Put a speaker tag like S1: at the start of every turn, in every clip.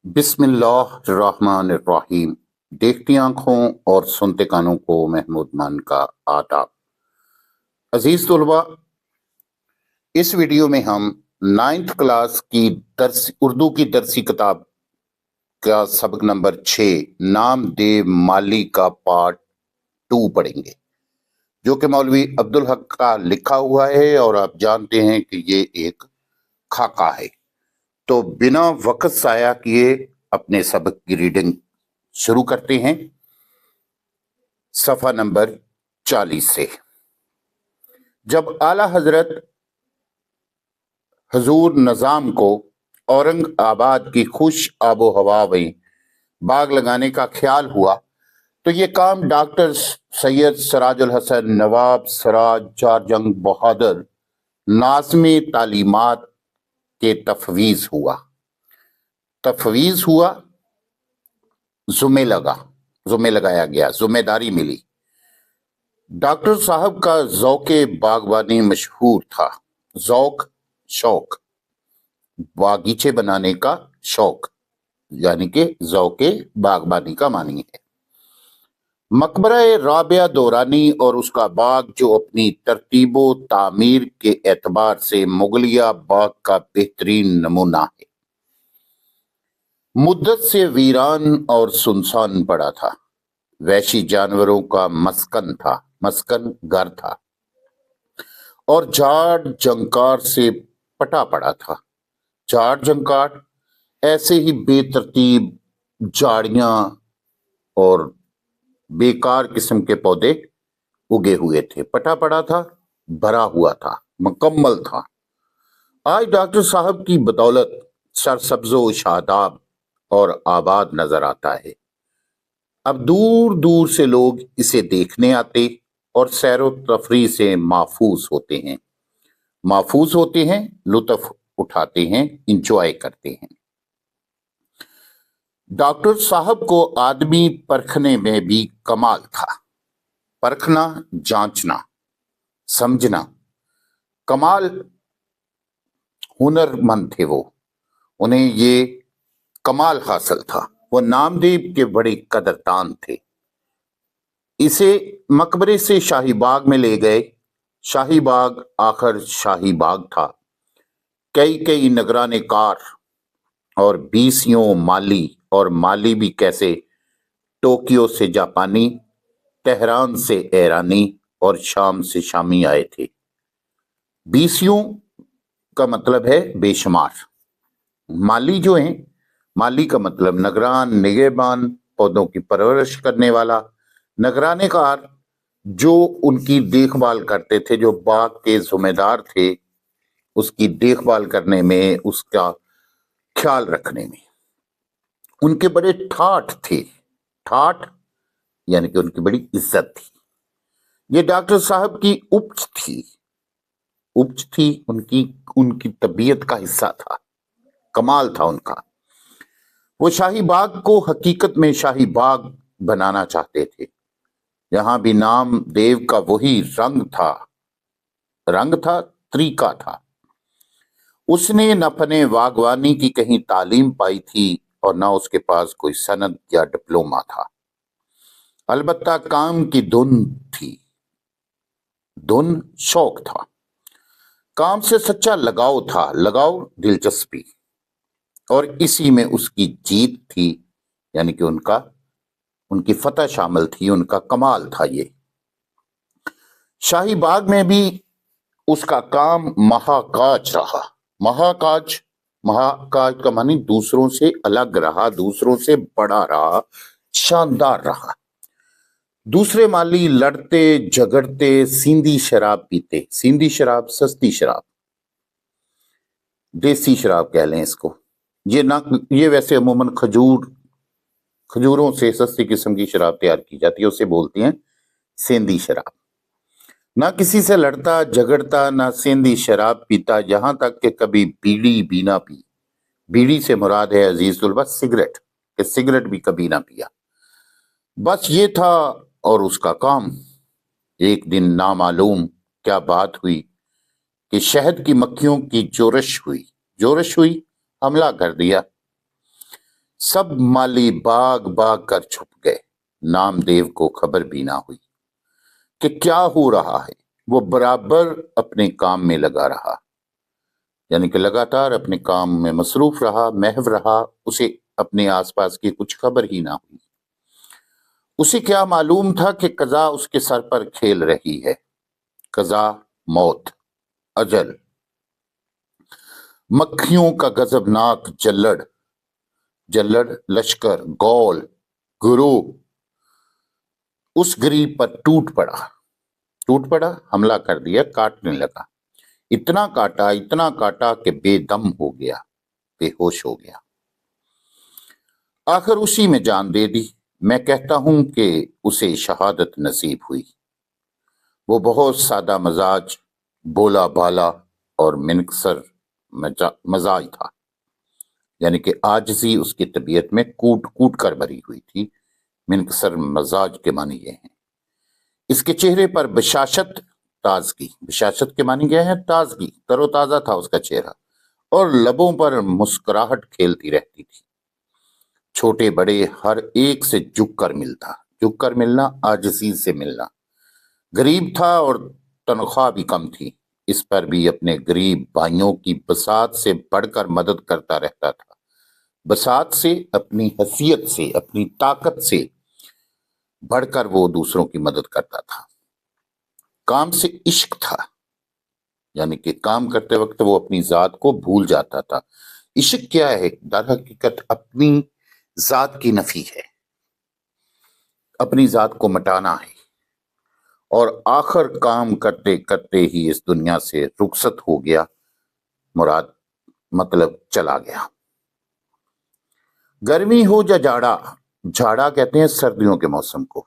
S1: बिस्मिल्लाहिर्रहमानिर्रहीम। देखती आंखों और सुनते कानों को महमूद मान का आदाब। अजीज तलबा, इस वीडियो में हम 9th क्लास की उर्दू की दरसी किताब का सबक नंबर 6 नाम दे माली का पार्ट 2 पढ़ेंगे, जो कि मौलवी अब्दुल हक का लिखा हुआ है और आप जानते हैं कि ये एक खाका है। तो बिना वक्त ज़ाया किए अपने सबक की रीडिंग शुरू करते हैं सफ़ा नंबर 40 से। जब आला हजरत हजूर निज़ाम को औरंगाबाद की खुश आबो हवा में बाग लगाने का ख्याल हुआ तो ये काम डॉक्टर सैयद सराजुल हसन, नवाब सराज जारजंग बहादुर नाज़्मे तालीमात के तफवीज़ हुआ, जुम्मे लगाया गया, जुम्मेदारी मिली। डॉक्टर साहब का ज़ौक़े बागवानी मशहूर था। ज़ौक़ शौक, बागीचे बनाने का शौक, यानी कि ज़ौक़े बागवानी का मानी है। मकबरा राबिया दौरानी और उसका बाग, जो अपनी तरतीबो तामीर के एतबार से मुगलिया बाग का बेहतरीन नमूना है, मुद्दत से वीरान और सुनसान पड़ा था। वहशी जानवरों का मस्कन घर था और झाड़ जंकार से पटा पड़ा था। झाड़ जंकार ऐसे ही बेतरतीब झाड़ियां और बेकार किस्म के पौधे उगे हुए थे, पटा पड़ा था, भरा हुआ था, मुकम्मल था। आज डॉक्टर साहब की बदौलत सरसब्जो शादाब और आबाद नजर आता है। अब दूर दूर से लोग इसे देखने आते और सैरो तफरी से माफूज होते हैं, लुत्फ उठाते हैं, इंजॉय करते हैं। डॉक्टर साहब को आदमी परखने में भी कमाल था। परखना, जांचना, समझना, कमाल हुनरमंद थे वो, उन्हें ये कमाल हासिल था। वो नामदेव के बड़े कदरदान थे। इसे मकबरे से शाही बाग में ले गए। शाही बाग आखिर शाही बाग था। कई नगराने कार और 20 माली, और माली भी कैसे, टोक्यो से जापानी, तेहरान से ईरानी और शाम से शामी आए थे। 20 का मतलब है बेशुमार। माली जो है, माली का मतलब नगरान, निगहबान, पौधों की परवरिश करने वाला। नगरानेकार जो उनकी देखभाल करते थे, जो बाग के जिम्मेदार थे, उसकी देखभाल करने में, उसका ख्याल रखने में। उनके बड़े ठाठ थे। ठाठ यानी कि उनकी बड़ी इज्जत थी। ये डॉक्टर साहब की उपज थी, उनकी तबीयत का हिस्सा था, कमाल था उनका। वो शाही बाग को हकीकत में शाही बाग बनाना चाहते थे। यहां भी नाम देव का वही रंग था, तरीका था। उसने न फने बागवानी की कहीं तालीम पाई थी और ना उसके पास कोई सनद या डिप्लोमा था। अलबत्ता काम की धुन शौक था। काम से सच्चा लगाव था, दिलचस्पी, और इसी में उसकी जीत थी, यानी कि उनकी फतह शामिल थी, उनका कमाल था ये। शाही बाग में भी उसका काम महाकाज रहा। महाकाज का मानी दूसरों से अलग रहा, दूसरों से बड़ा रहा, शानदार रहा। दूसरे माली लड़ते झगड़ते सींधी शराब पीते। सींधी शराब सस्ती शराब, देसी शराब कह लें इसको। ये वैसे अमूमन खजूरों से सस्ती किस्म की शराब तैयार की जाती है, उसे बोलते हैं सेंधी शराब। ना किसी से लड़ता झगड़ता, ना सेंधी शराब पीता, यहां तक कि कभी बीड़ी भी ना पी। बीड़ी से मुराद है अजीज तुलबा सिगरेट भी कभी ना पिया। बस ये था और उसका काम। एक दिन नामालूम क्या बात हुई कि शहद की मक्खियों की जोरश हुई, हमला कर दिया। सब माली भाग भाग कर छुप गए, नामदेव को खबर भी ना हुई कि क्या हो रहा है। वो बराबर अपने काम में लगा रहा, यानी कि लगातार अपने काम में मसरूफ रहा, महव रहा, उसे अपने आसपास की कुछ खबर ही ना हुई। उसे क्या मालूम था कि कज़ा उसके सर पर खेल रही है। कज़ा, मौत, अजल, मक्खियों का गजबनाक जल्लड़, जल्लड़ लश्कर, गौल, गुरूह उस गरीब पर टूट पड़ा, हमला कर दिया, काटने लगा। इतना काटा कि बेदम हो गया, बेहोश हो गया। आखिर उसी में जान दे दी। मैं कहता हूं कि उसे शहादत नसीब हुई। वो बहुत सादा मजाज, बोला बाला और मिनकसर मजाज था, यानी कि आजिज़ी उसकी तबीयत में कूट कूट कर भरी हुई थी। मिनकसर मजाज के मानी ये हैं। इसके चेहरे पर बशाशत, ताजगी, बशाशत के मानी गए हैं ताजगी, तरोताजा था उसका चेहरा, और लबों पर मुस्कुराहट खेलती रहती थी। छोटे बड़े हर एक से झुक कर मिलना, आजिज़ी से मिलना। गरीब था और तनख्वाह भी कम थी, इस पर भी अपने गरीब भाइयों की बसात से बढ़कर मदद करता रहता था। बसात से, अपनी हैसियत से, अपनी ताकत से बढ़कर वो दूसरों की मदद करता था। काम से इश्क था, यानी कि काम करते वक्त वो अपनी जात को भूल जाता था। इश्क क्या है? दर हकीकत अपनी जात की नफी है, अपनी जात को मिटाना है, और आखिर काम करते करते ही इस दुनिया से रुखसत हो गया, मुराद मतलब चला गया। गर्मी हो या जाड़ा, जाड़ा कहते हैं सर्दियों के मौसम को,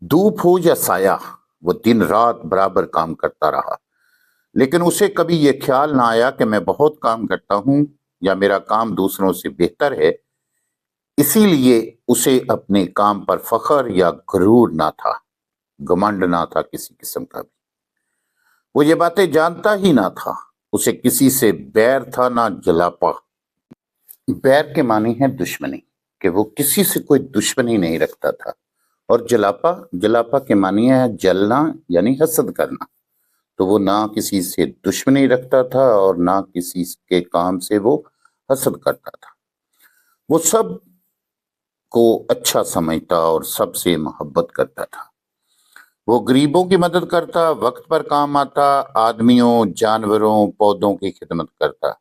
S1: धूप हो या साया, वो दिन रात बराबर काम करता रहा। लेकिन उसे कभी ये ख्याल ना आया कि मैं बहुत काम करता हूं या मेरा काम दूसरों से बेहतर है। इसीलिए उसे अपने काम पर फख्र या गुरूर ना था, घमंड ना था किसी किस्म का भी। वो ये बातें जानता ही ना था। उसे किसी से बैर था ना जलापा। बैर के मानी है दुश्मनी, कि वो किसी से कोई दुश्मनी नहीं रखता था। और जलापा, जलापा के मानी है जलना, यानी हसद करना। तो वो ना किसी से दुश्मनी रखता था और ना किसी के काम से वो हसद करता था। वो सब को अच्छा समझता और सबसे मोहब्बत करता था। वो गरीबों की मदद करता, वक्त पर काम आता, आदमियों, जानवरों, पौधों की खिदमत करता।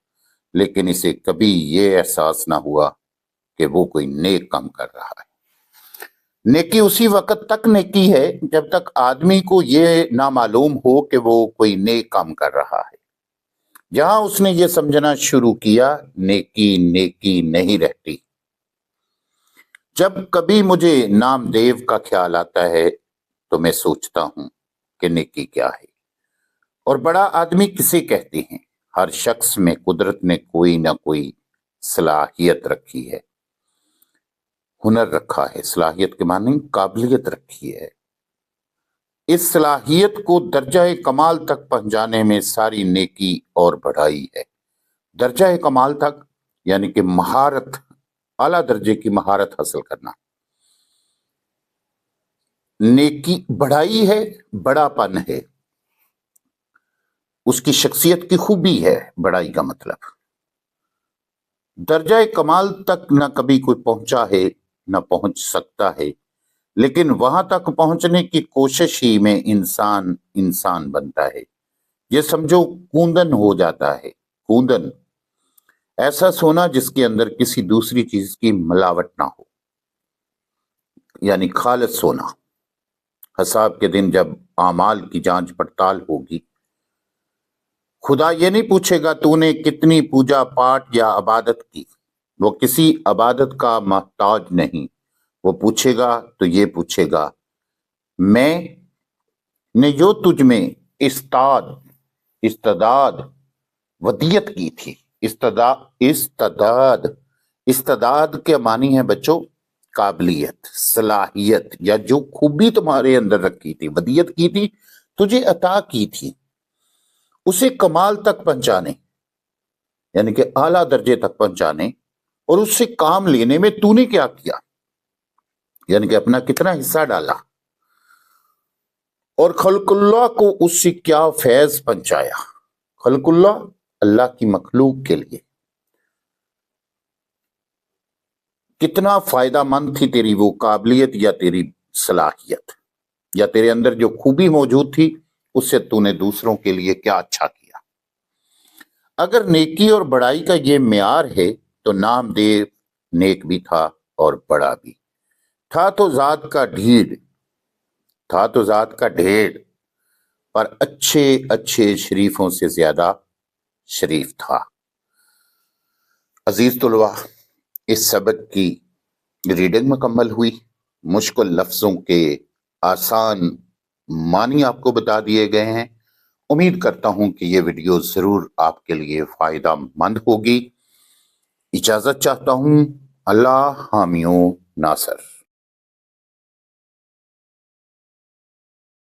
S1: लेकिन इसे कभी ये एहसास ना हुआ कि वो कोई नेक काम कर रहा है। नेकी उसी वक्त तक नेकी है जब तक आदमी को ये ना मालूम हो कि वो कोई नेक काम कर रहा है। जहां उसने ये समझना शुरू किया, नेकी नेकी नहीं रहती। जब कभी मुझे नामदेव का ख्याल आता है तो मैं सोचता हूं कि नेकी क्या है और बड़ा आदमी किसे कहते हैं। हर शख्स में कुदरत ने कोई ना कोई सलाहियत रखी है, हुनर रखा है। सलाहियत के माने काबिलियत रखी है। इस सलाहियत को दर्जा कमाल तक पहुंचाने में सारी नेकी और बढ़ाई है। दर्जा कमाल तक यानी कि महारत, आला दर्जे की महारत हासिल करना। नेकी बढ़ाई है, बड़ापन है, उसकी शख्सियत की खूबी है बड़ाई का मतलब। दर्जा कमाल तक न कभी कोई पहुंचा है न पहुंच सकता है, लेकिन वहां तक पहुंचने की कोशिश ही में इंसान इंसान बनता है। ये समझो कूंदन हो जाता है। कूंदन, ऐसा सोना जिसके अंदर किसी दूसरी चीज की मिलावट ना हो, यानी खालिस सोना। हिसाब के दिन जब आमाल की जांच पड़ताल होगी, खुदा ये नहीं पूछेगा तूने कितनी पूजा पाठ या इबादत की। वो किसी इबादत का मोहताज नहीं। वो पूछेगा तो ये पूछेगा, मैं ने जो तुझ में इस्ताद वदियत की थी। इस्ताद के मानी है बच्चों काबिलियत, सलाहियत, या जो खूबी तुम्हारे अंदर रखी थी, वदियत की थी, तुझे अता की थी, उसे कमाल तक पहुंचाने, यानी कि आला दर्जे तक पहुंचाने اور اس سے کام لینے میں تو نے کیا کیا، یعنی کہ اپنا کتنا حصہ ڈالا، اور خلق اللہ کو اس سے کیا فیض پہنچایا۔ خلق اللہ، اللہ کی مخلوق کے لیے کتنا فائدہ مند تھی تیری وہ قابلیت یا تیری صلاحیت، یا تیرے اندر جو خوبی موجود تھی اس سے تو نے دوسروں کے لیے کیا اچھا کیا۔ اگر نیکی اور بڑائی کا یہ معیار ہے تو نام دیو نیک بھی تھا اور بڑا بھی تھا، تو ذات کا ڈھیر پر اچھے اچھے شریفوں سے زیادہ شریف تھا۔ عزیز طلباء، اس سبق کی ریڈنگ مکمل ہوئی، مشکل لفظوں کے آسان معنی آپ کو بتا دیے گئے ہیں۔ امید کرتا ہوں کہ یہ ویڈیو ضرور آپ کے لیے فائدہ مند ہوگی۔ اجازت چاہتا ہوں، اللہ حامی و ناصر۔